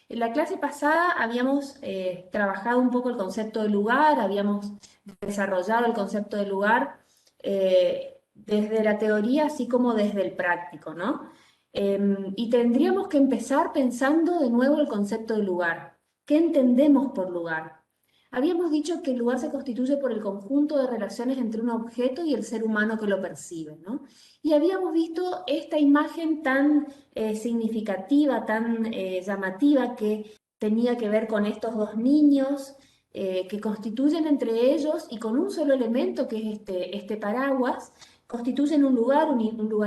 En la clase pasada habíamos trabajado un poco el concepto de lugar, habíamos desarrollado el concepto de lugar desde la teoría así como desde el práctico, ¿no? Y tendríamos que empezar pensando de nuevo el concepto de lugar. ¿Qué entendemos por lugar? Habíamos dicho que el lugar se constituye por el conjunto de relaciones entre un objeto y el ser humano que lo percibe, ¿no? Y habíamos visto esta imagen tan significativa, tan llamativa, que tenía que ver con estos dos niños que constituyen entre ellos y con un solo elemento que es este paraguas, constituyen un lugar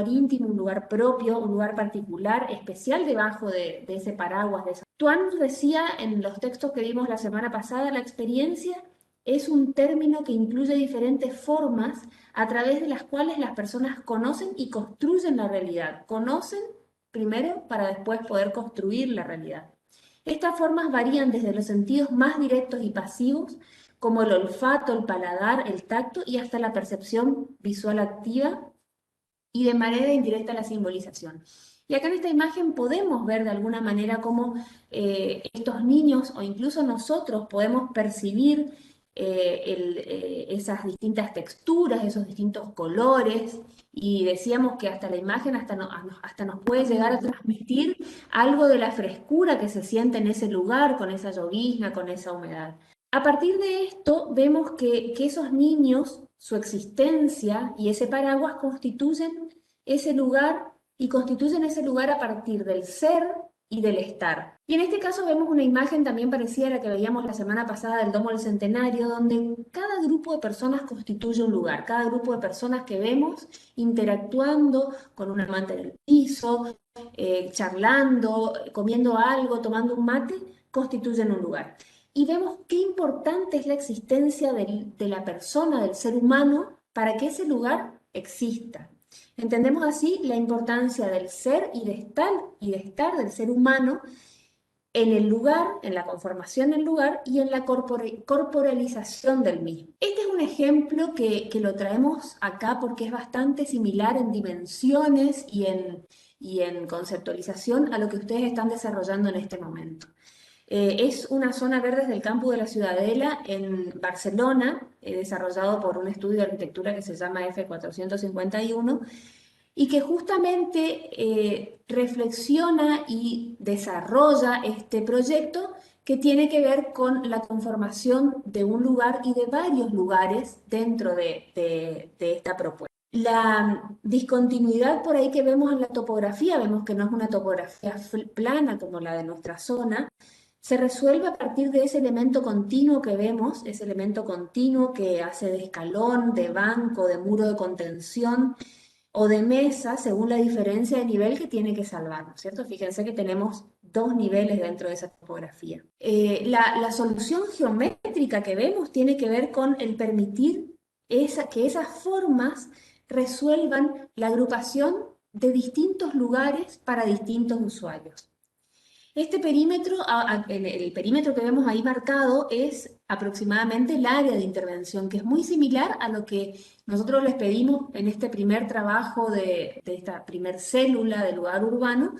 íntimo, un lugar propio, un lugar particular, especial debajo de ese paraguas. Tuan nos decía en los textos que vimos la semana pasada, la experiencia es un término que incluye diferentes formas a través de las cuales las personas conocen y construyen la realidad. Conocen primero para después poder construir la realidad. Estas formas varían desde los sentidos más directos y pasivos, como el olfato, el paladar, el tacto y hasta la percepción visual activa y de manera indirecta la simbolización. Y acá en esta imagen podemos ver de alguna manera cómo estos niños o incluso nosotros podemos percibir esas distintas texturas, esos distintos colores, y decíamos que hasta la imagen hasta nos puede llegar a transmitir algo de la frescura que se siente en ese lugar, con esa llovizna, con esa humedad. A partir de esto, vemos que esos niños, su existencia y ese paraguas constituyen ese lugar y constituyen ese lugar a partir del ser y del estar. Y en este caso vemos una imagen también parecida a la que veíamos la semana pasada del Domo del Centenario, donde cada grupo de personas constituye un lugar, cada grupo de personas que vemos interactuando con un amante en el piso, charlando, comiendo algo, tomando un mate, constituyen un lugar. Y vemos qué importante es la existencia de la persona, del ser humano, para que ese lugar exista. Entendemos así la importancia del ser y de estar del ser humano en el lugar, en la conformación del lugar y en la corporalización del mismo. Este es un ejemplo que lo traemos acá porque es bastante similar en dimensiones y en conceptualización a lo que ustedes están desarrollando en este momento. Es una zona verde del campus de la Ciudadela en Barcelona, desarrollado por un estudio de arquitectura que se llama F451 y que justamente reflexiona y desarrolla este proyecto que tiene que ver con la conformación de un lugar y de varios lugares dentro de esta propuesta. La discontinuidad por ahí que vemos en la topografía, vemos que no es una topografía plana como la de nuestra zona, se resuelve a partir de ese elemento continuo que vemos, ese elemento continuo que hace de escalón, de banco, de muro de contención o de mesa, según la diferencia de nivel que tiene que salvar, ¿no es cierto? Fíjense que tenemos dos niveles dentro de esa topografía. La solución geométrica que vemos tiene que ver con el permitir que esas formas resuelvan la agrupación de distintos lugares para distintos usuarios. Este perímetro, el perímetro que vemos ahí marcado es aproximadamente el área de intervención, que es muy similar a lo que nosotros les pedimos en este primer trabajo de esta primer célula del lugar urbano,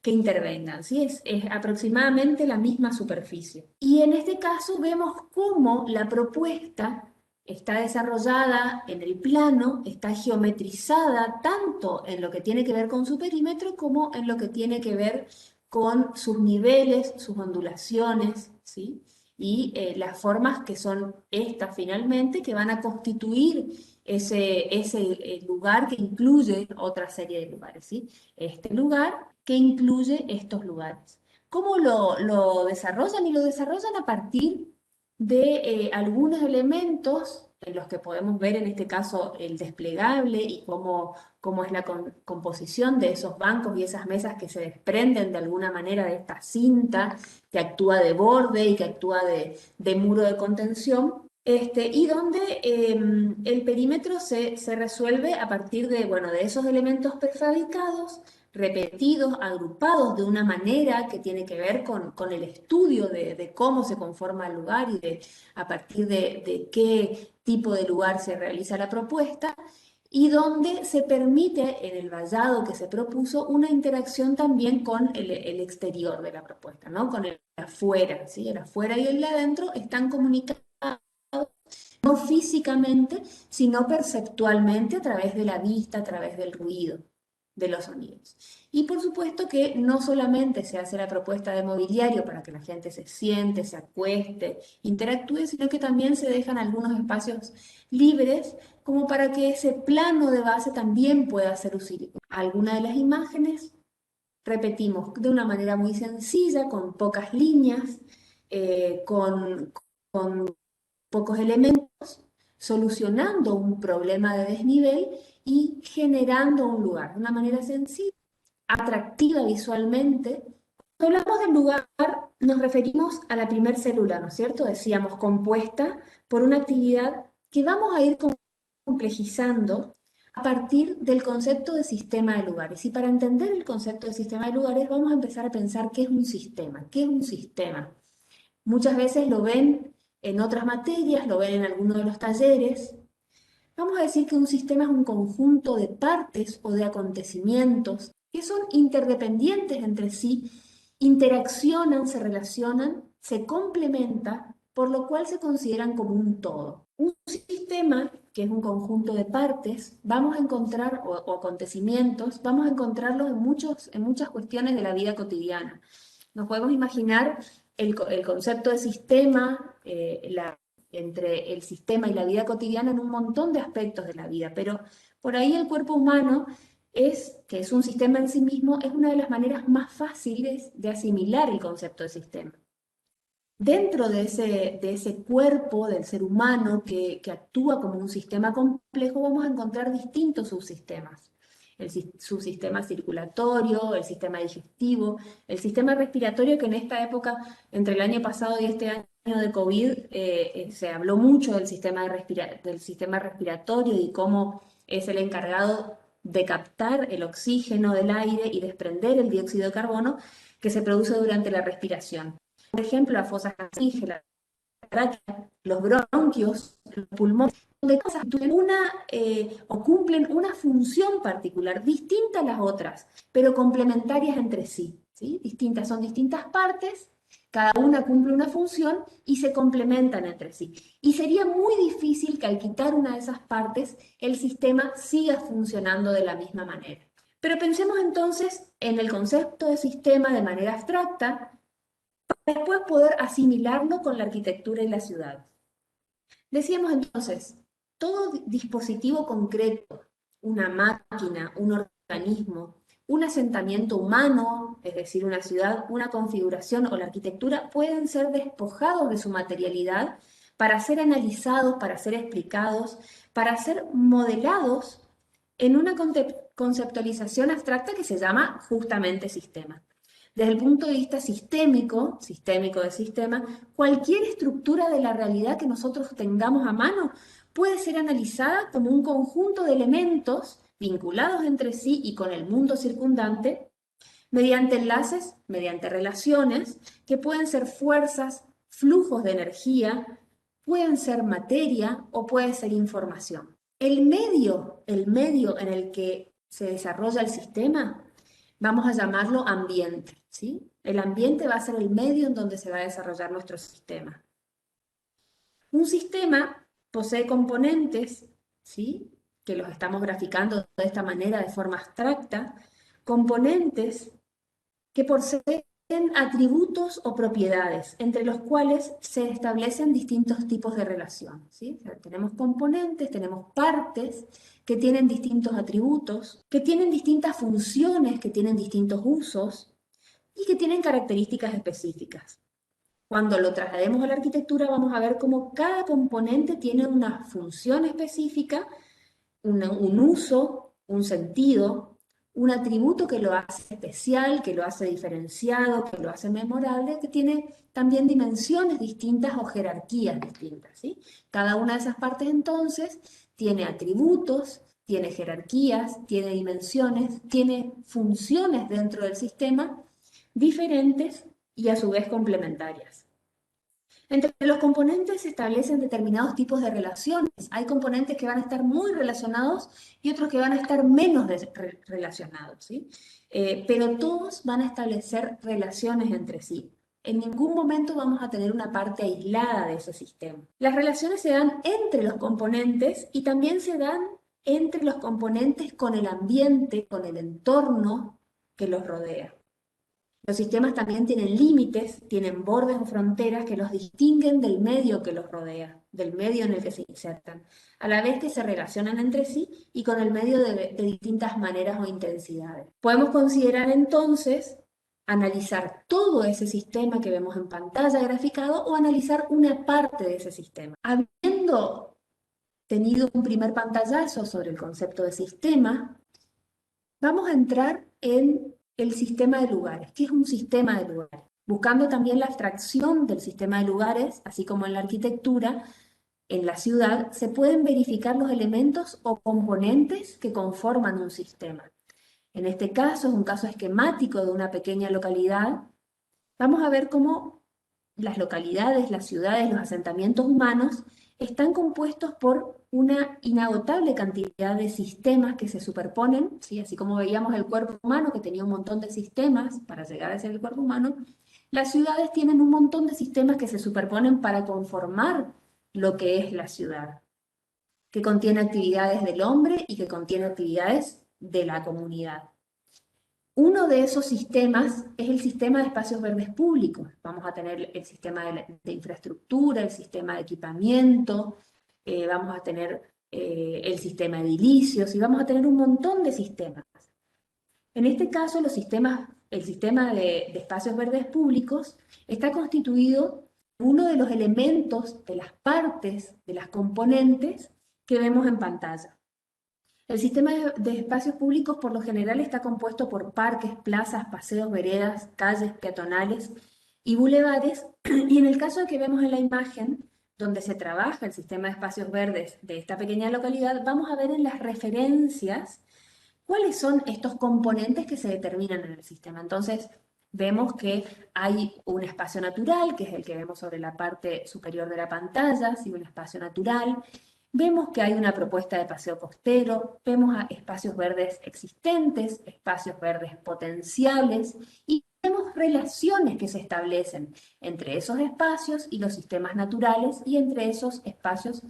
que intervengan, ¿sí? Es aproximadamente la misma superficie. Y en este caso vemos cómo la propuesta está desarrollada en el plano, está geometrizada tanto en lo que tiene que ver con su perímetro como en lo que tiene que ver con sus niveles, sus ondulaciones, ¿sí? Y las formas que son estas finalmente, que van a constituir ese lugar que incluye otra serie de lugares, ¿sí? Este lugar que incluye estos lugares. ¿Cómo lo desarrollan? Y lo desarrollan a partir de algunos elementos en los que podemos ver en este caso el desplegable y cómo es la composición de esos bancos y esas mesas que se desprenden de alguna manera de esta cinta que actúa de borde y que actúa de muro de contención. Y donde el perímetro se resuelve a partir de, bueno, de esos elementos prefabricados, repetidos, agrupados de una manera que tiene que ver con el estudio de cómo se conforma el lugar y a partir de qué tipo de lugar se realiza la propuesta, y donde se permite en el vallado que se propuso una interacción también con el exterior de la propuesta, ¿no? Con el afuera, ¿sí? El afuera y el adentro están comunicados no físicamente, sino perceptualmente a través de la vista, a través del ruido, de los sonidos. Y por supuesto que no solamente se hace la propuesta de mobiliario para que la gente se siente, se acueste, interactúe, sino que también se dejan algunos espacios libres como para que ese plano de base también pueda ser útil. Algunas de las imágenes, repetimos, de una manera muy sencilla, con pocas líneas, con pocos elementos, solucionando un problema de desnivel y generando un lugar de una manera sencilla, atractiva visualmente. Cuando hablamos del lugar, nos referimos a la primer célula, ¿no es cierto? Decíamos, compuesta por una actividad que vamos a ir complejizando a partir del concepto de sistema de lugares. Y para entender el concepto de sistema de lugares, vamos a empezar a pensar qué es un sistema. ¿Qué es un sistema? Muchas veces lo ven en otras materias, lo ven en alguno de los talleres. Vamos a decir que un sistema es un conjunto de partes o de acontecimientos que son interdependientes entre sí, interaccionan, se relacionan, se complementan, por lo cual se consideran como un todo. Un sistema, que es un conjunto de partes, vamos a encontrar, o acontecimientos, vamos a encontrarlos en muchas cuestiones de la vida cotidiana. Nos podemos imaginar el concepto de sistema, entre el sistema y la vida cotidiana en un montón de aspectos de la vida, pero por ahí el cuerpo humano que es un sistema en sí mismo, es una de las maneras más fáciles de asimilar el concepto de sistema. Dentro de ese cuerpo del ser humano que actúa como un sistema complejo, vamos a encontrar distintos subsistemas. Subsistema circulatorio, el sistema digestivo, el sistema respiratorio, que en esta época, entre el año pasado y este año de COVID, se habló mucho del sistema respiratorio y cómo es el encargado de captar el oxígeno del aire y desprender el dióxido de carbono que se produce durante la respiración. Por ejemplo, las fosas nasales, los bronquios, los pulmones, donde cosas o cumplen una función particular, distinta a las otras, pero complementarias entre sí, ¿sí? Son distintas partes, cada una cumple una función y se complementan entre sí. Y sería muy difícil que al quitar una de esas partes, el sistema siga funcionando de la misma manera. Pero pensemos entonces en el concepto de sistema de manera abstracta, después poder asimilarlo con la arquitectura y la ciudad. Decíamos entonces, todo dispositivo concreto, una máquina, un organismo, un asentamiento humano, es decir, una ciudad, una configuración o la arquitectura, pueden ser despojados de su materialidad para ser analizados, para ser explicados, para ser modelados en una conceptualización abstracta que se llama justamente sistema. Desde el punto de vista sistémico de sistema, cualquier estructura de la realidad que nosotros tengamos a mano puede ser analizada como un conjunto de elementos vinculados entre sí y con el mundo circundante mediante enlaces, mediante relaciones, que pueden ser fuerzas, flujos de energía, pueden ser materia o puede ser información. El medio en el que se desarrolla el sistema, vamos a llamarlo ambiente, ¿sí? El ambiente va a ser el medio en donde se va a desarrollar nuestro sistema. Un sistema posee componentes, ¿sí? Que los estamos graficando de esta manera, de forma abstracta, componentes que poseen atributos o propiedades, entre los cuales se establecen distintos tipos de relación, ¿sí? O sea, tenemos componentes, tenemos partes que tienen distintos atributos, que tienen distintas funciones, que tienen distintos usos y que tienen características específicas. Cuando lo traslademos a la arquitectura vamos a ver cómo cada componente tiene una función específica, un uso, un sentido, un atributo que lo hace especial, que lo hace diferenciado, que lo hace memorable, que tiene también dimensiones distintas o jerarquías distintas, ¿sí? Cada una de esas partes entonces tiene atributos, tiene jerarquías, tiene dimensiones, tiene funciones dentro del sistema diferentes y a su vez complementarias. Entre los componentes se establecen determinados tipos de relaciones. Hay componentes que van a estar muy relacionados y otros que van a estar menos relacionados, ¿sí? Pero todos van a establecer relaciones entre sí. En ningún momento vamos a tener una parte aislada de ese sistema. Las relaciones se dan entre los componentes y también se dan entre los componentes con el ambiente, con el entorno que los rodea. Los sistemas también tienen límites, tienen bordes o fronteras que los distinguen del medio que los rodea, del medio en el que se insertan, a la vez que se relacionan entre sí y con el medio de distintas maneras o intensidades. Podemos considerar entonces analizar todo ese sistema que vemos en pantalla graficado o analizar una parte de ese sistema. Habiendo tenido un primer pantallazo sobre el concepto de sistema, vamos a entrar en el sistema de lugares. ¿Qué es un sistema de lugares? Buscando también la abstracción del sistema de lugares, así como en la arquitectura, en la ciudad, se pueden verificar los elementos o componentes que conforman un sistema. En este caso, es un caso esquemático de una pequeña localidad. Vamos a ver cómo las localidades, las ciudades, los asentamientos humanos están compuestos por una inagotable cantidad de sistemas que se superponen, ¿sí? Así como veíamos el cuerpo humano que tenía un montón de sistemas para llegar a ser el cuerpo humano, las ciudades tienen un montón de sistemas que se superponen para conformar lo que es la ciudad, que contiene actividades del hombre y que contiene actividades de la comunidad. Uno de esos sistemas es el sistema de espacios verdes públicos. Vamos a tener el sistema de infraestructura, el sistema de equipamiento, vamos a tener el sistema de edilicios y vamos a tener un montón de sistemas. En este caso, el sistema de espacios verdes públicos está constituido por uno de los elementos, de las partes, de las componentes que vemos en pantalla. El sistema de espacios públicos por lo general está compuesto por parques, plazas, paseos, veredas, calles peatonales y bulevares. Y en el caso de que vemos en la imagen, donde se trabaja el sistema de espacios verdes de esta pequeña localidad, vamos a ver en las referencias cuáles son estos componentes que se determinan en el sistema. Entonces, vemos que hay un espacio natural, que es el que vemos sobre la parte superior de la pantalla, ¿sí? Un espacio natural. Vemos que hay una propuesta de paseo costero, vemos a espacios verdes existentes, espacios verdes potenciales y vemos relaciones que se establecen entre esos espacios y los sistemas naturales y entre esos espacios,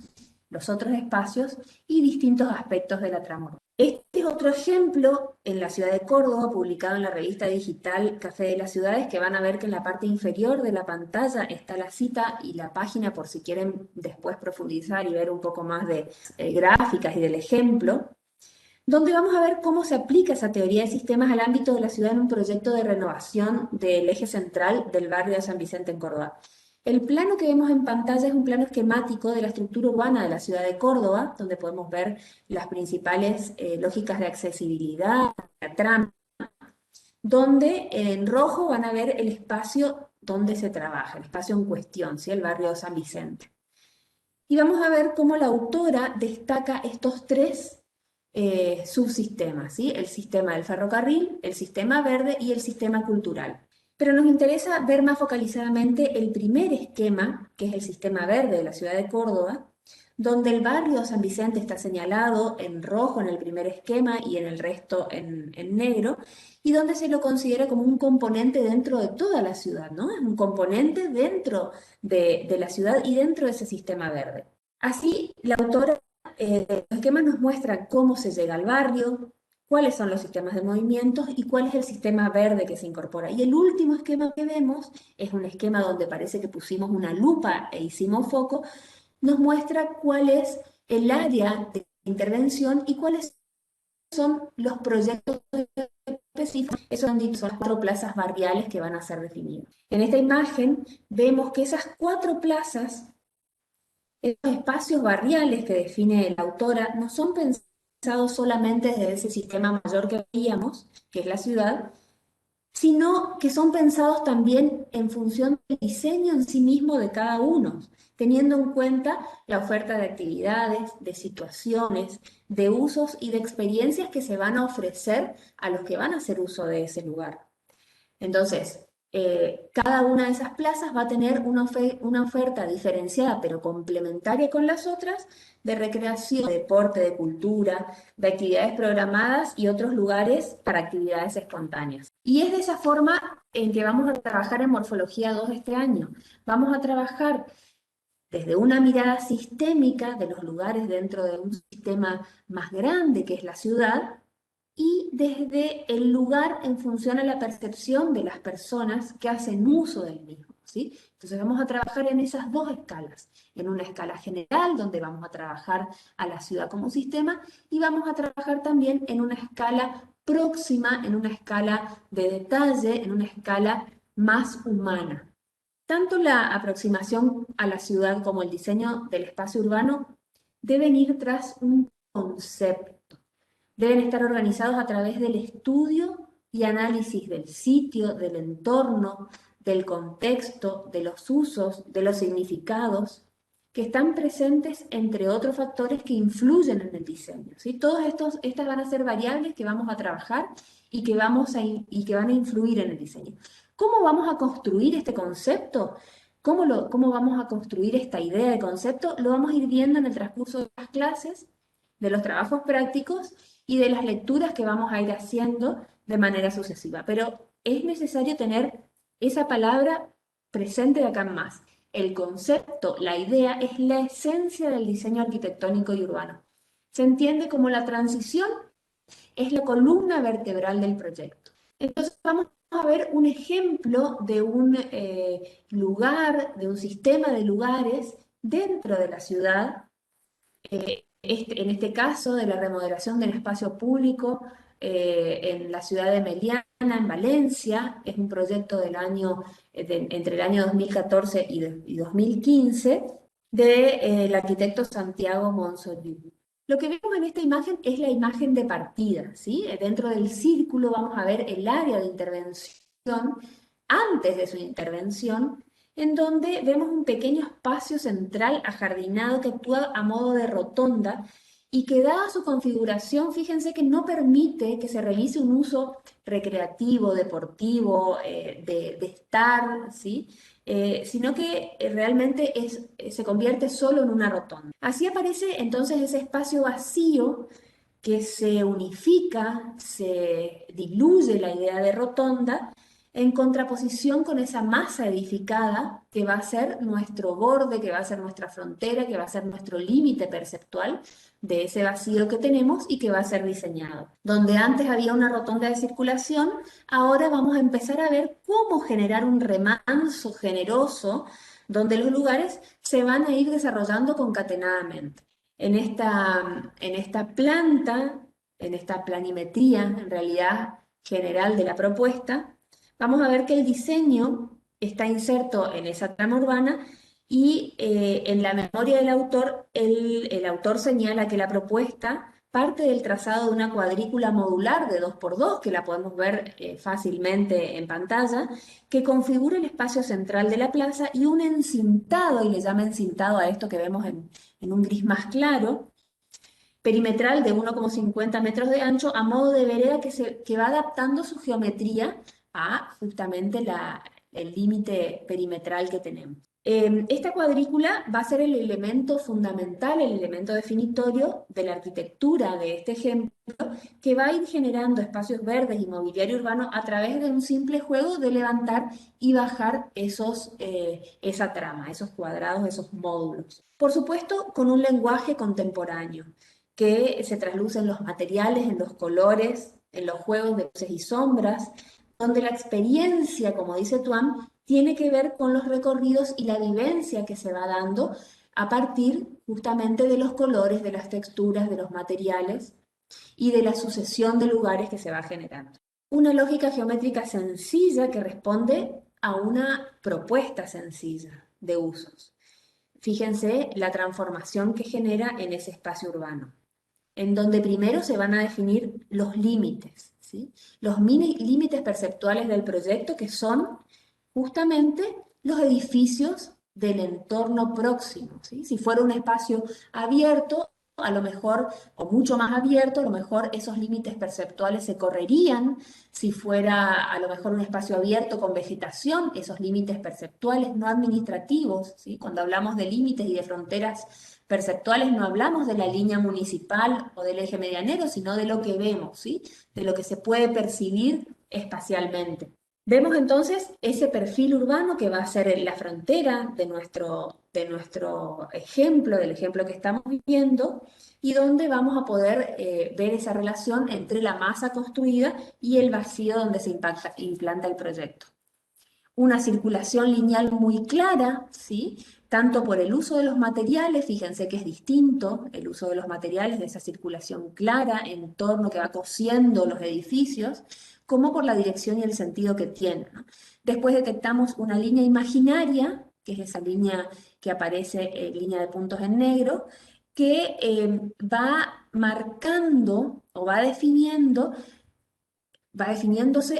los otros espacios y distintos aspectos de la trama urbana. Este es otro ejemplo en la ciudad de Córdoba, publicado en la revista digital Café de las Ciudades, que van a ver que en la parte inferior de la pantalla está la cita y la página por si quieren después profundizar y ver un poco más de gráficas y del ejemplo, donde vamos a ver cómo se aplica esa teoría de sistemas al ámbito de la ciudad en un proyecto de renovación del eje central del barrio de San Vicente en Córdoba. El plano que vemos en pantalla es un plano esquemático de la estructura urbana de la ciudad de Córdoba, donde podemos ver las principales lógicas de accesibilidad, la trama, donde en rojo van a ver el espacio donde se trabaja, el espacio en cuestión, ¿sí? El barrio de San Vicente. Y vamos a ver cómo la autora destaca estos tres subsistemas, ¿sí? El sistema del ferrocarril, el sistema verde y el sistema cultural. Pero nos interesa ver más focalizadamente el primer esquema, que es el sistema verde de la ciudad de Córdoba, donde el barrio San Vicente está señalado en rojo en el primer esquema y en el resto en negro, y donde se lo considera como un componente dentro de toda la ciudad, ¿no? Es un componente dentro de la ciudad y dentro de ese sistema verde. Así, la autora los esquemas nos muestran cómo se llega al barrio, cuáles son los sistemas de movimientos y cuál es el sistema verde que se incorpora. Y el último esquema que vemos es un esquema donde parece que pusimos una lupa e hicimos foco, nos muestra cuál es el área de intervención y cuáles son los proyectos específicos. Esos son las 4 plazas barriales que van a ser definidas. En esta imagen vemos que esas 4 plazas, esos espacios barriales que define la autora, no son pensados solamente desde ese sistema mayor que veíamos, que es la ciudad, sino que son pensados también en función del diseño en sí mismo de cada uno, teniendo en cuenta la oferta de actividades, de situaciones, de usos y de experiencias que se van a ofrecer a los que van a hacer uso de ese lugar. Entonces, Cada una de esas plazas va a tener una oferta diferenciada, pero complementaria con las otras, de recreación, de deporte, de cultura, de actividades programadas y otros lugares para actividades espontáneas. Y es de esa forma en que vamos a trabajar en Morfología 2 este año. Vamos a trabajar desde una mirada sistémica de los lugares dentro de un sistema más grande que es la ciudad, y desde el lugar en función a la percepción de las personas que hacen uso del mismo, ¿sí? Entonces vamos a trabajar en esas dos escalas, en una escala general, donde vamos a trabajar a la ciudad como sistema, y vamos a trabajar también en una escala próxima, en una escala de detalle, en una escala más humana. Tanto la aproximación a la ciudad como el diseño del espacio urbano deben ir tras un concepto. Deben estar organizados a través del estudio y análisis del sitio, del entorno, del contexto, de los usos, de los significados, que están presentes entre otros factores que influyen en el diseño, ¿sí? Estas van a ser variables que vamos a trabajar y que van a influir en el diseño. ¿Cómo vamos a construir este concepto? ¿Cómo vamos a construir esta idea de concepto? Lo vamos a ir viendo en el transcurso de las clases, de los trabajos prácticos y de las lecturas que vamos a ir haciendo de manera sucesiva. Pero es necesario tener esa palabra presente de acá en más. El concepto, la idea, es la esencia del diseño arquitectónico y urbano. Se entiende como la transición es la columna vertebral del proyecto. Entonces vamos a ver un ejemplo de un lugar, de un sistema de lugares dentro de la ciudad, en este caso de la remodelación del espacio público en la ciudad de Meliana, en Valencia. Es un proyecto entre el año 2014 y 2015 del arquitecto Santiago Monzoliu. Lo que vemos en esta imagen es la imagen de partida, ¿sí? Dentro del círculo vamos a ver el área de intervención antes de su intervención, en donde vemos un pequeño espacio central ajardinado que actúa a modo de rotonda y que dada su configuración, fíjense que no permite que se realice un uso recreativo, deportivo, de estar, ¿sí? Sino que realmente se convierte solo en una rotonda. Así aparece entonces ese espacio vacío que se unifica, se diluye la idea de rotonda en contraposición con esa masa edificada que va a ser nuestro borde, que va a ser nuestra frontera, que va a ser nuestro límite perceptual de ese vacío que tenemos y que va a ser diseñado. Donde antes había una rotonda de circulación, ahora vamos a empezar a ver cómo generar un remanso generoso donde los lugares se van a ir desarrollando concatenadamente. En esta planta, en esta planimetría, en realidad general de la propuesta, vamos a ver que el diseño está inserto en esa trama urbana y en la memoria del autor, el autor señala que la propuesta parte del trazado de una cuadrícula modular de 2x2, que la podemos ver fácilmente en pantalla, que configura el espacio central de la plaza y un encintado, y le llama encintado a esto que vemos en un gris más claro, perimetral de 1,50 metros de ancho a modo de vereda que va adaptando su geometría a justamente el límite perimetral que tenemos. Esta cuadrícula va a ser el elemento fundamental, el elemento definitorio de la arquitectura de este ejemplo, que va a ir generando espacios verdes y mobiliario urbano a través de un simple juego de levantar y bajar esa trama, esos cuadrados, esos módulos. Por supuesto, con un lenguaje contemporáneo que se trasluce en los materiales, en los colores, en los juegos de luces y sombras, donde la experiencia, como dice Tuam, tiene que ver con los recorridos y la vivencia que se va dando a partir justamente de los colores, de las texturas, de los materiales y de la sucesión de lugares que se va generando. Una lógica geométrica sencilla que responde a una propuesta sencilla de usos. Fíjense la transformación que genera en ese espacio urbano, en donde primero se van a definir los límites, ¿sí? Los límites perceptuales del proyecto, que son justamente los edificios del entorno próximo, ¿sí? Si fuera un espacio abierto, a lo mejor, o mucho más abierto, a lo mejor esos límites perceptuales se correrían si fuera a lo mejor un espacio abierto con vegetación, esos límites perceptuales no administrativos, ¿sí? Cuando hablamos de límites y de fronteras perceptuales no hablamos de la línea municipal o del eje medianero, sino de lo que vemos, ¿sí? De lo que se puede percibir espacialmente. Vemos entonces ese perfil urbano que va a ser la frontera de nuestro ejemplo, del ejemplo que estamos viviendo, y donde vamos a poder ver esa relación entre la masa construida y el vacío donde se implanta el proyecto. Una circulación lineal muy clara, ¿sí? Tanto por el uso de los materiales, fíjense que es distinto el uso de los materiales, de esa circulación clara en torno que va cosiendo los edificios, como por la dirección y el sentido que tiene, ¿no? Después detectamos una línea imaginaria, que es esa línea que aparece, línea de puntos en negro, que va marcando o va definiéndose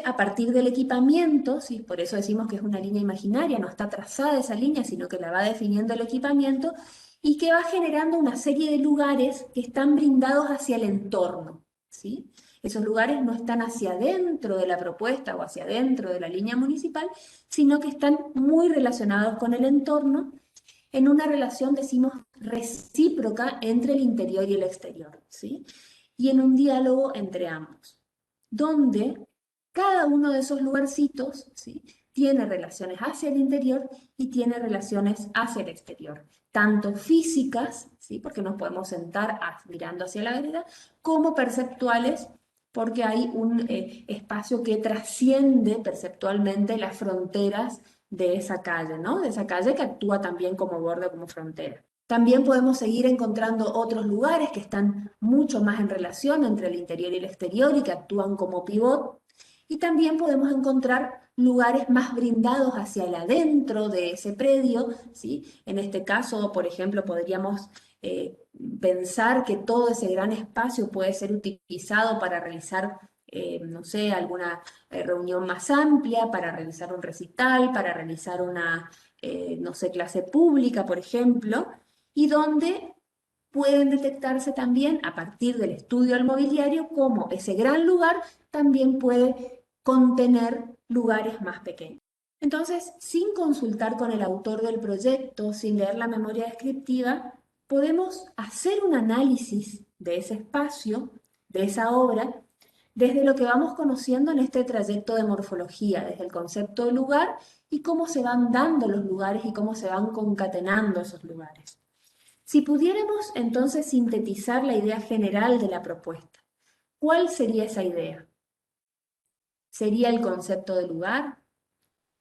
a partir del equipamiento, ¿sí? Por eso decimos que es una línea imaginaria, no está trazada esa línea, sino que la va definiendo el equipamiento y que va generando una serie de lugares que están brindados hacia el entorno, ¿sí? Esos lugares no están hacia adentro de la propuesta o hacia adentro de la línea municipal, sino que están muy relacionados con el entorno en una relación, decimos, recíproca entre el interior y el exterior, ¿sí? Y en un diálogo entre ambos donde cada uno de esos lugarcitos, ¿sí? Tiene relaciones hacia el interior y tiene relaciones hacia el exterior, tanto físicas, ¿sí? Porque nos podemos sentar mirando hacia la vereda, como perceptuales, porque hay un espacio que trasciende perceptualmente las fronteras de esa calle, ¿no? De esa calle que actúa también como borde, como frontera. También podemos seguir encontrando otros lugares que están mucho más en relación entre el interior y el exterior y que actúan como pivot. Y también podemos encontrar lugares más brindados hacia el adentro de ese predio, ¿sí? En este caso, por ejemplo, podríamos pensar que todo ese gran espacio puede ser utilizado para realizar, no sé, alguna reunión más amplia, para realizar un recital, para realizar una, no sé, clase pública, por ejemplo, y donde pueden detectarse también a partir del estudio del mobiliario cómo ese gran lugar también puede contener lugares más pequeños. Entonces, sin consultar con el autor del proyecto, sin leer la memoria descriptiva, podemos hacer un análisis de ese espacio, de esa obra, desde lo que vamos conociendo en este trayecto de morfología, desde el concepto de lugar y cómo se van dando los lugares y cómo se van concatenando esos lugares. Si pudiéramos entonces sintetizar la idea general de la propuesta, ¿cuál sería esa idea? ¿Sería el concepto de lugar?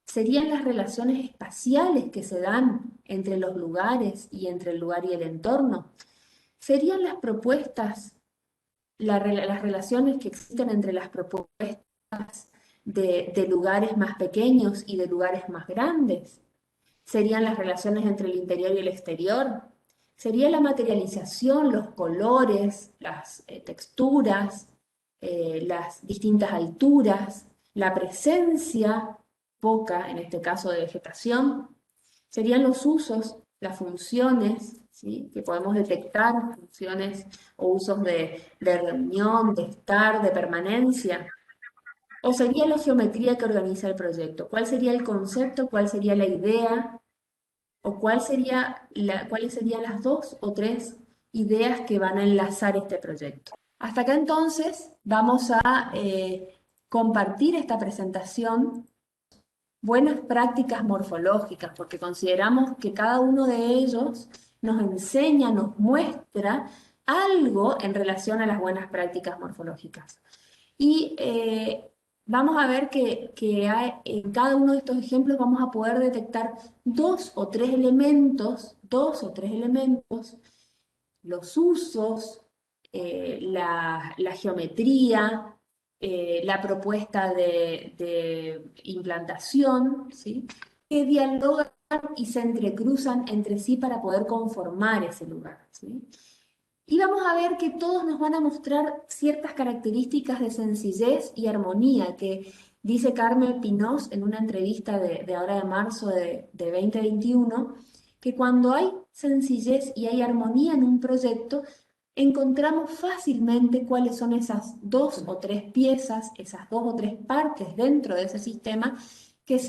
¿Serían las relaciones espaciales que se dan entre los lugares y entre el lugar y el entorno? ¿Serían las propuestas, las relaciones que existen entre las propuestas de lugares más pequeños y de lugares más grandes? ¿Serían las relaciones entre el interior y el exterior? ¿Sería la materialización, los colores, las texturas, las distintas alturas, la presencia, poca en este caso de vegetación? ¿Serían los usos, las funciones, ¿sí? Que podemos detectar, funciones o usos de reunión, de estar, de permanencia? ¿O sería la geometría que organiza el proyecto? ¿Cuál sería el concepto? ¿Cuál sería la idea? ¿O cuáles serían las dos o tres ideas que van a enlazar este proyecto? Hasta acá entonces vamos a compartir esta presentación, buenas prácticas morfológicas, porque consideramos que cada uno de ellos nos enseña, nos muestra algo en relación a las buenas prácticas morfológicas. Y vamos a ver que en cada uno de estos ejemplos vamos a poder detectar dos o tres elementos, los usos, la geometría, la propuesta de implantación, ¿sí? Que dialogan y se entrecruzan entre sí para poder conformar ese lugar, ¿sí? Y vamos a ver que todos nos van a mostrar ciertas características de sencillez y armonía que dice Carmen Pinós en una entrevista de ahora de marzo de 2021, que cuando hay sencillez y hay armonía en un proyecto, encontramos fácilmente cuáles son esas 2 o 3 piezas, esas 2 o 3 partes dentro de ese sistema que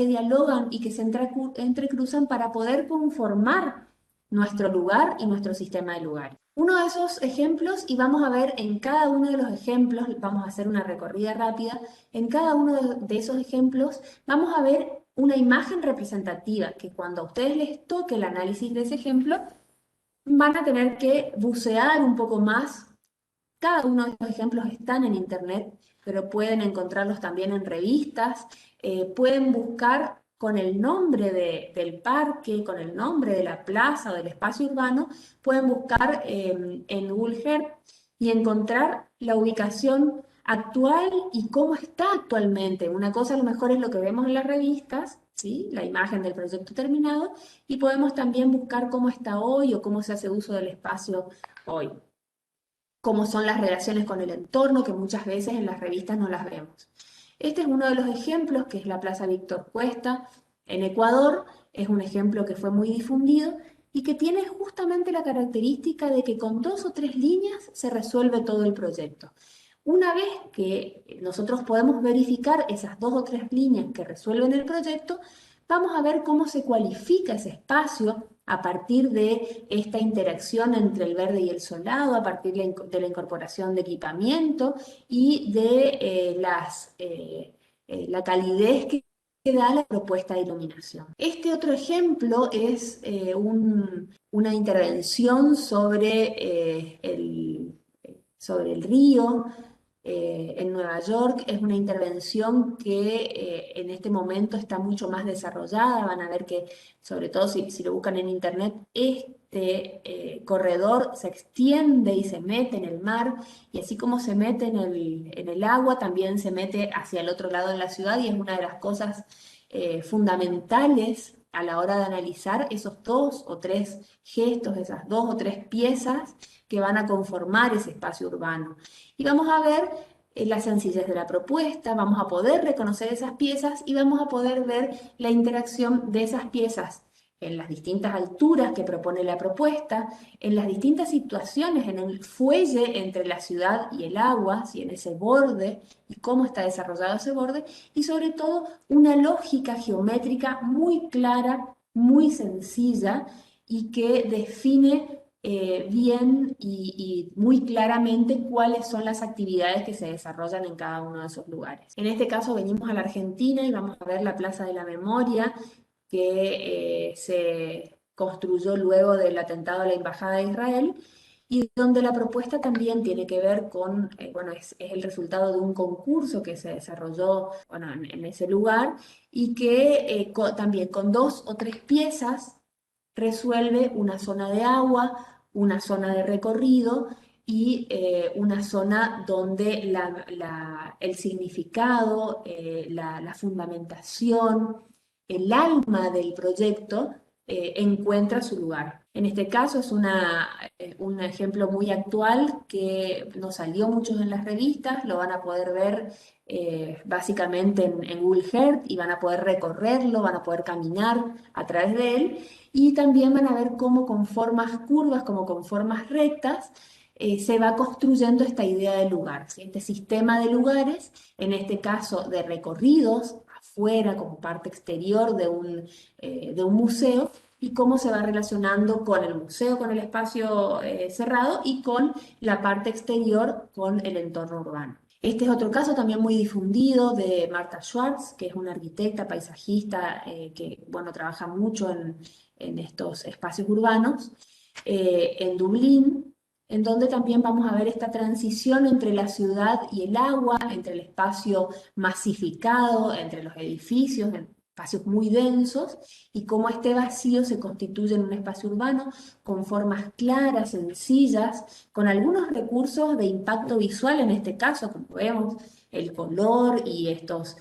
dialogan y que se entrecruzan para poder conformar nuestro lugar y nuestro sistema de lugares. Uno de esos ejemplos, y vamos a ver en cada uno de los ejemplos, vamos a hacer una recorrida rápida, en cada uno de esos ejemplos vamos a ver una imagen representativa que cuando a ustedes les toque el análisis de ese ejemplo, van a tener que bucear un poco más. Cada uno de estos ejemplos están en internet, pero pueden encontrarlos también en revistas. Pueden buscar con el nombre del parque, con el nombre de la plaza o del espacio urbano, pueden buscar en Google Earth y encontrar la ubicación actual y cómo está actualmente. Una cosa a lo mejor es lo que vemos en las revistas, ¿sí? La imagen del proyecto terminado, y podemos también buscar cómo está hoy o cómo se hace uso del espacio hoy, cómo son las relaciones con el entorno, que muchas veces en las revistas no las vemos. Este es uno de los ejemplos, que es la Plaza Víctor Cuesta en Ecuador. Es un ejemplo que fue muy difundido y que tiene justamente la característica de que con 2 o 3 líneas se resuelve todo el proyecto. Una vez que nosotros podemos verificar esas 2 o 3 líneas que resuelven el proyecto, vamos a ver cómo se cualifica ese espacio a partir de esta interacción entre el verde y el solado, a partir de la incorporación de equipamiento y de la calidez que da la propuesta de iluminación. Este otro ejemplo es una intervención sobre el río en Nueva York. Es una intervención que en este momento está mucho más desarrollada. Van a ver que, sobre todo si lo buscan en internet, este corredor se extiende y se mete en el mar, y así como se mete en el agua, también se mete hacia el otro lado de la ciudad, y es una de las cosas fundamentales a la hora de analizar esos 2 o 3 gestos, esas 2 o 3 piezas que van a conformar ese espacio urbano. Y vamos a ver la sencillez de la propuesta, vamos a poder reconocer esas piezas y vamos a poder ver la interacción de esas piezas en las distintas alturas que propone la propuesta, en las distintas situaciones, en el fuelle entre la ciudad y el agua, ¿sí? En ese borde y cómo está desarrollado ese borde, y sobre todo una lógica geométrica muy clara, muy sencilla, y que define bien y muy claramente cuáles son las actividades que se desarrollan en cada uno de esos lugares. En este caso venimos a la Argentina y vamos a ver la Plaza de la Memoria, que se construyó luego del atentado a la Embajada de Israel, y donde la propuesta también tiene que ver con, bueno, es el resultado de un concurso que se desarrolló, bueno, en ese lugar, y que también con 2 o 3 piezas resuelve una zona de agua, una zona de recorrido y una zona donde el significado, la fundamentación, el alma del proyecto encuentra su lugar. En este caso es un ejemplo muy actual que nos salió muchos en las revistas. Lo van a poder ver básicamente en Google Earth, y van a poder recorrerlo, van a poder caminar a través de él, y también van a ver cómo con formas curvas, como con formas rectas, se va construyendo esta idea de lugar, ¿sí? Este sistema de lugares, en este caso de recorridos afuera como parte exterior de un museo, y cómo se va relacionando con el museo, con el espacio cerrado, y con la parte exterior, con el entorno urbano. Este es otro caso también muy difundido de Martha Schwartz, que es una arquitecta paisajista que, bueno, trabaja mucho en estos espacios urbanos, en Dublín, en donde también vamos a ver esta transición entre la ciudad y el agua, entre el espacio masificado, entre los edificios, en espacios muy densos, y cómo este vacío se constituye en un espacio urbano con formas claras, sencillas, con algunos recursos de impacto visual, en este caso, como vemos, el color y estos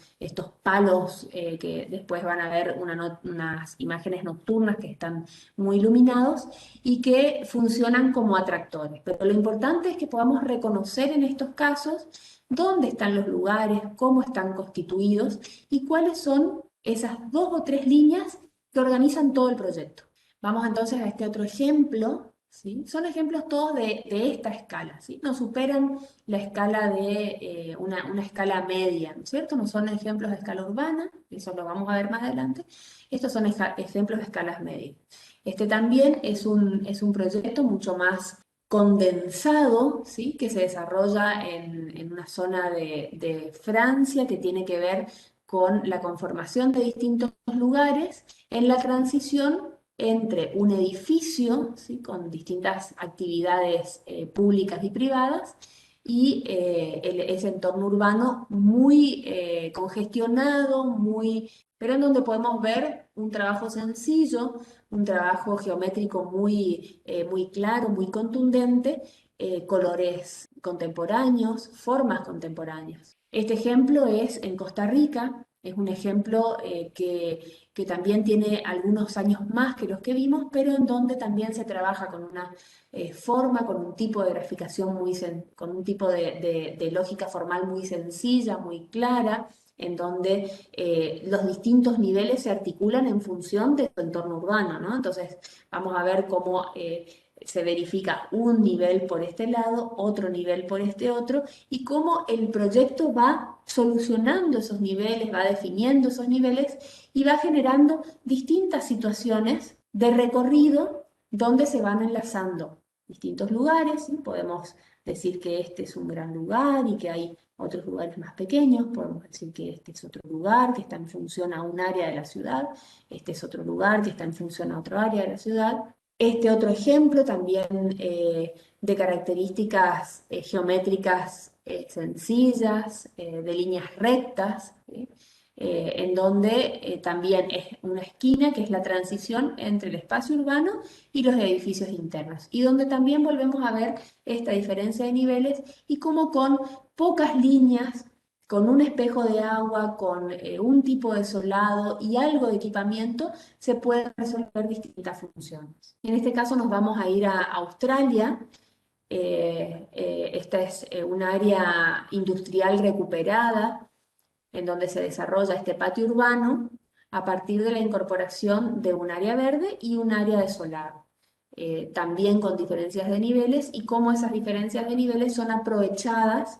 palos que después van a ver unas imágenes nocturnas que están muy iluminados y que funcionan como atractores. Pero lo importante es que podamos reconocer en estos casos dónde están los lugares, cómo están constituidos y cuáles son esas 2 o 3 líneas que organizan todo el proyecto. Vamos entonces a este otro ejemplo, ¿sí? Son ejemplos todos de esta escala, ¿sí? No superan la escala de una escala media, ¿no es cierto? No son ejemplos de escala urbana, eso lo vamos a ver más adelante. Estos son ejemplos de escalas medias. Este también es un proyecto mucho más condensado, ¿sí? Que se desarrolla en una zona de Francia que tiene que ver con la conformación de distintos lugares en la transición entre un edificio, ¿sí? Con distintas actividades públicas y privadas y ese entorno urbano muy congestionado, pero en donde podemos ver un trabajo sencillo, un trabajo geométrico muy claro, muy contundente, colores contemporáneos, formas contemporáneas. Este ejemplo es en Costa Rica, es un ejemplo que también tiene algunos años más que los que vimos, pero en donde también se trabaja con una forma, con un tipo de graficación con un tipo de lógica formal muy sencilla, muy clara, en donde los distintos niveles se articulan en función de su entorno urbano, ¿no? Entonces, vamos a ver cómo se verifica un nivel por este lado, otro nivel por este otro, y cómo el proyecto va solucionando esos niveles, va definiendo esos niveles y va generando distintas situaciones de recorrido donde se van enlazando distintos lugares, ¿sí? Podemos decir que este es un gran lugar y que hay otros lugares más pequeños, podemos decir que este es otro lugar que está en función a un área de la ciudad, este es otro lugar que está en función a otro área de la ciudad. Este otro ejemplo también de características geométricas sencillas, de líneas rectas, ¿sí? En donde también es una esquina que es la transición entre el espacio urbano y los edificios internos, y donde también volvemos a ver esta diferencia de niveles y cómo con pocas líneas, con un espejo de agua, con un tipo de solado y algo de equipamiento, se pueden resolver distintas funciones. En este caso nos vamos a ir a Australia. Esta es un área industrial recuperada en donde se desarrolla este patio urbano a partir de la incorporación de un área verde y un área de solar. También con diferencias de niveles y cómo esas diferencias de niveles son aprovechadas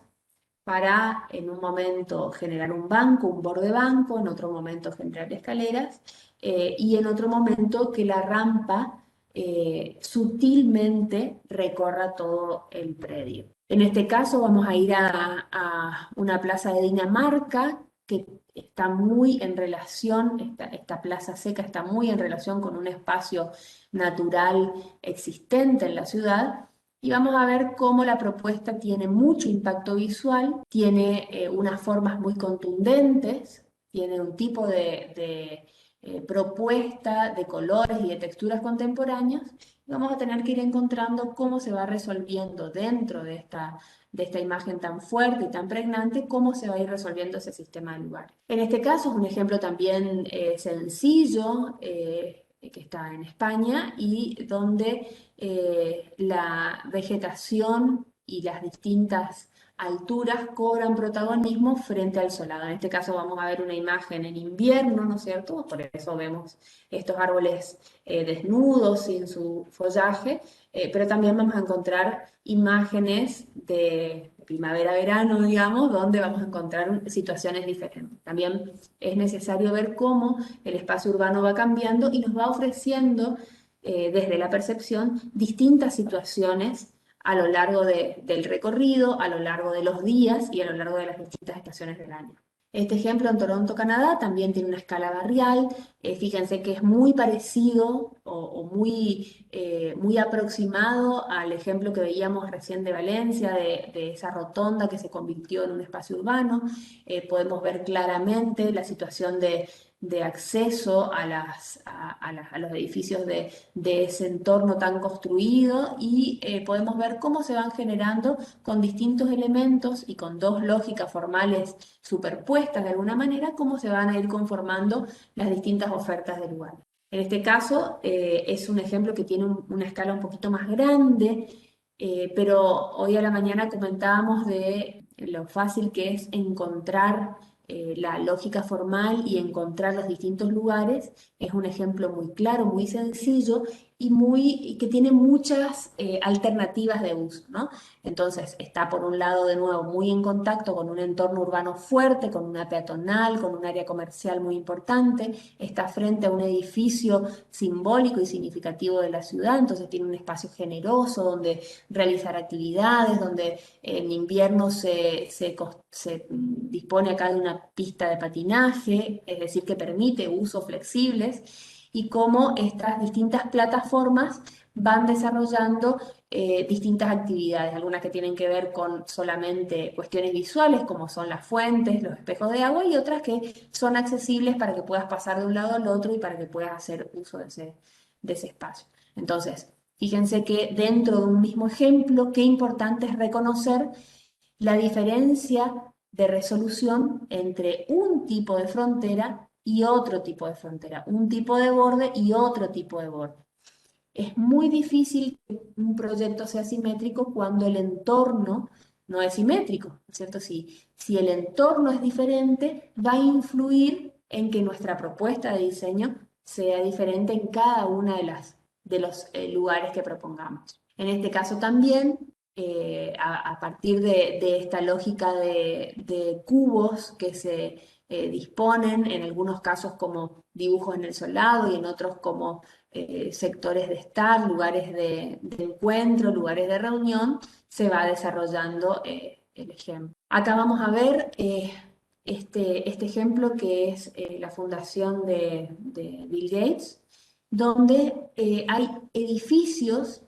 para en un momento generar un banco, un borde banco, en otro momento generar escaleras y en otro momento que la rampa sutilmente recorra todo el predio. En este caso vamos a ir a una plaza de Dinamarca que está muy en relación, esta plaza seca está muy en relación con un espacio natural existente en la ciudad y vamos a ver cómo la propuesta tiene mucho impacto visual, tiene unas formas muy contundentes, tiene un tipo de propuesta de colores y de texturas contemporáneas. Y vamos a tener que ir encontrando cómo se va resolviendo dentro de esta imagen tan fuerte y tan pregnante, cómo se va a ir resolviendo ese sistema de lugares. En este caso es un ejemplo también sencillo, que está en España y donde la vegetación y las distintas alturas cobran protagonismo frente al solado. En este caso vamos a ver una imagen en invierno, ¿no es cierto? Por eso vemos estos árboles desnudos, sin su follaje, pero también vamos a encontrar imágenes de primavera-verano, digamos, donde vamos a encontrar situaciones diferentes. También es necesario ver cómo el espacio urbano va cambiando y nos va ofreciendo desde la percepción distintas situaciones a lo largo del recorrido, a lo largo de los días y a lo largo de las distintas estaciones del año. Este ejemplo en Toronto, Canadá, también tiene una escala barrial. Fíjense que es muy parecido o muy aproximado al ejemplo que veíamos recién de Valencia, de esa rotonda que se convirtió en un espacio urbano. Podemos ver claramente la situación de acceso a los edificios de ese entorno tan construido y podemos ver cómo se van generando con distintos elementos y con dos lógicas formales superpuestas de alguna manera, cómo se van a ir conformando las distintas ofertas del lugar. En este caso es un ejemplo que tiene una escala un poquito más grande, pero hoy a la mañana comentábamos de lo fácil que es encontrar la lógica formal y encontrar los distintos lugares. Es un ejemplo muy claro, muy sencillo y que tiene muchas alternativas de uso, ¿no? Entonces, está por un lado de nuevo muy en contacto con un entorno urbano fuerte, con una peatonal, con un área comercial muy importante, está frente a un edificio simbólico y significativo de la ciudad, entonces tiene un espacio generoso donde realizar actividades, donde en invierno se dispone acá de una pista de patinaje, es decir, que permite usos flexibles, y cómo estas distintas plataformas van desarrollando distintas actividades, algunas que tienen que ver con solamente cuestiones visuales, como son las fuentes, los espejos de agua, y otras que son accesibles para que puedas pasar de un lado al otro y para que puedas hacer uso de ese espacio. Entonces, fíjense que dentro de un mismo ejemplo, qué importante es reconocer la diferencia de resolución entre un tipo de frontera y otro tipo de frontera, un tipo de borde y otro tipo de borde. Es muy difícil que un proyecto sea simétrico cuando el entorno no es simétrico, ¿no es cierto? Si el entorno es diferente, va a influir en que nuestra propuesta de diseño sea diferente en cada una de los lugares que propongamos. En este caso también, a partir de esta lógica de cubos que se disponen, en algunos casos como dibujos en el solado y en otros como sectores de estar, lugares de encuentro, lugares de reunión, se va desarrollando el ejemplo. Acá vamos a ver este ejemplo que es la fundación de Bill Gates, donde hay edificios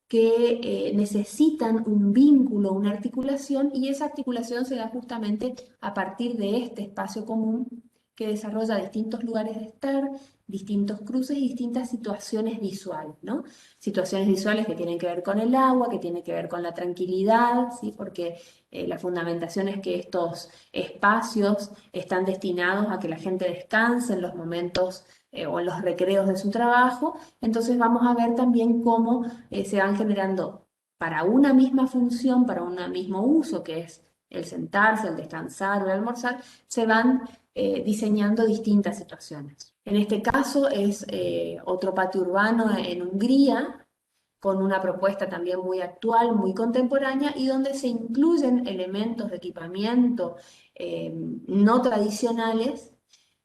que necesitan un vínculo, una articulación, y esa articulación se da justamente a partir de este espacio común que desarrolla distintos lugares de estar, distintos cruces y distintas situaciones visuales, ¿no? Situaciones visuales que tienen que ver con el agua, que tienen que ver con la tranquilidad, ¿sí? Porque la fundamentación es que estos espacios están destinados a que la gente descanse en los momentos o en los recreos de su trabajo. Entonces vamos a ver también cómo se van generando para una misma función, para un mismo uso, que es el sentarse, el descansar o el almorzar, se van diseñando distintas situaciones. En este caso es otro patio urbano en Hungría, con una propuesta también muy actual, muy contemporánea, y donde se incluyen elementos de equipamiento no tradicionales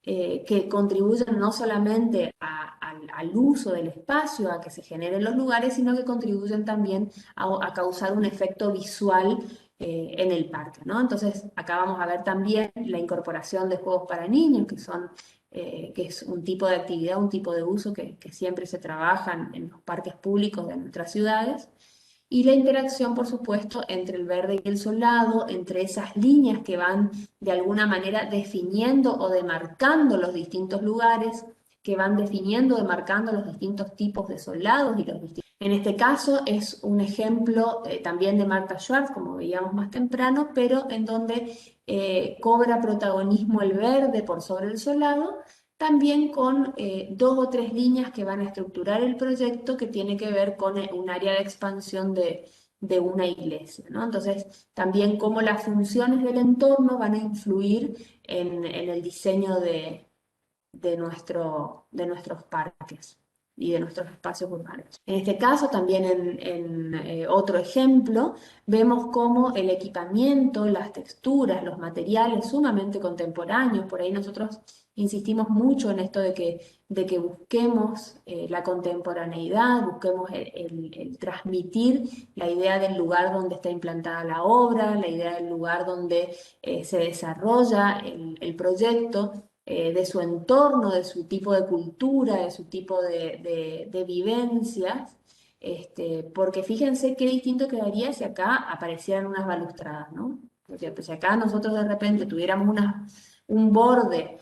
que contribuyen no solamente al uso del espacio, a que se generen los lugares, sino que contribuyen también a causar un efecto visual en el parque, ¿no? Entonces, acá vamos a ver también la incorporación de juegos para niños, que es un tipo de actividad, un tipo de uso que siempre se trabaja en los parques públicos de nuestras ciudades. Y la interacción, por supuesto, entre el verde y el solado, entre esas líneas que van de alguna manera definiendo o demarcando los distintos lugares, que van definiendo o demarcando los distintos tipos de solados y los distintos. En este caso es un ejemplo también de Martha Schwartz, como veíamos más temprano, pero en donde cobra protagonismo el verde por sobre el solado, también con dos o tres líneas que van a estructurar el proyecto que tiene que ver con un área de expansión de una iglesia, ¿no? Entonces, también cómo las funciones del entorno van a influir en el diseño de nuestros parques y de nuestros espacios urbanos. En este caso, también en otro ejemplo, vemos cómo el equipamiento, las texturas, los materiales sumamente contemporáneos, por ahí nosotros insistimos mucho en esto de que busquemos la contemporaneidad, busquemos el transmitir la idea del lugar donde está implantada la obra, la idea del lugar donde se desarrolla el proyecto, de su entorno, de su tipo de cultura, de su tipo de vivencias, porque fíjense qué distinto quedaría si acá aparecieran unas balustradas, ¿no? Porque pues, si acá nosotros de repente tuviéramos un borde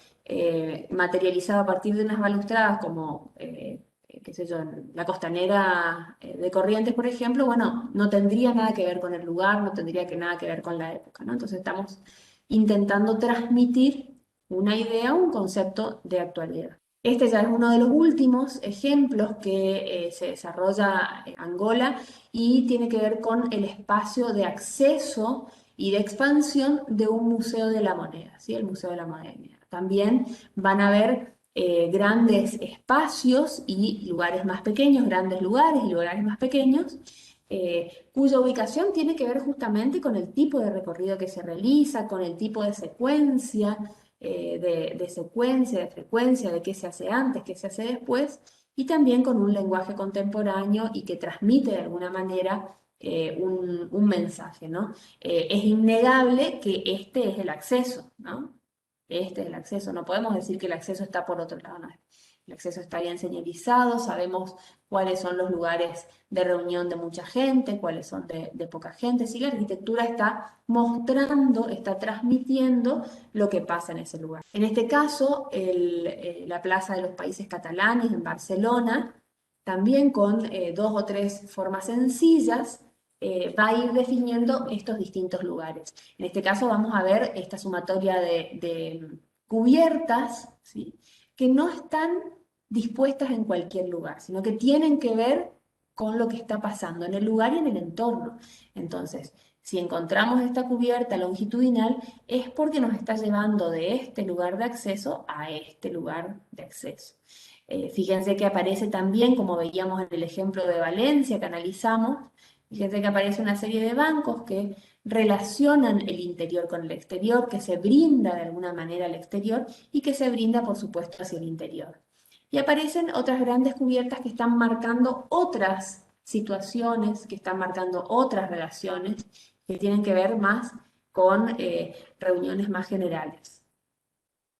materializado a partir de unas balustradas como, qué sé yo, la costanera de Corrientes, por ejemplo, bueno, no tendría nada que ver con el lugar, no tendría nada que ver con la época, ¿no? Entonces estamos intentando transmitir una idea o un concepto de actualidad. Este ya es uno de los últimos ejemplos que se desarrolla en Angola y tiene que ver con el espacio de acceso y de expansión de un museo de la moneda, ¿sí? El Museo de la Moneda. También van a ver grandes espacios y lugares más pequeños, grandes lugares y lugares más pequeños, cuya ubicación tiene que ver justamente con el tipo de recorrido que se realiza, con el tipo de secuencia, de secuencia, de frecuencia, de qué se hace antes, qué se hace después, y también con un lenguaje contemporáneo y que transmite de alguna manera un mensaje, ¿no? Es innegable que este es el acceso, ¿no? Este es el acceso. No podemos decir que el acceso está por otro lado, no. El acceso está bien señalizado, sabemos cuáles son los lugares de reunión de mucha gente, cuáles son de poca gente. Sí, la arquitectura está mostrando, está transmitiendo lo que pasa en ese lugar. En este caso, la Plaza de los Países Catalanes en Barcelona, también con dos o tres formas sencillas, va a ir definiendo estos distintos lugares. En este caso vamos a ver esta sumatoria de cubiertas, ¿sí? Que no están dispuestas en cualquier lugar, sino que tienen que ver con lo que está pasando en el lugar y en el entorno. Entonces, si encontramos esta cubierta longitudinal, es porque nos está llevando de este lugar de acceso a este lugar de acceso. Fíjense que aparece también, como veíamos en el ejemplo de Valencia que analizamos, fíjense que aparece una serie de bancos que relacionan el interior con el exterior, que se brinda de alguna manera al exterior y que se brinda, por supuesto, hacia el interior. Y aparecen otras grandes cubiertas que están marcando otras situaciones, que están marcando otras relaciones que tienen que ver más con reuniones más generales.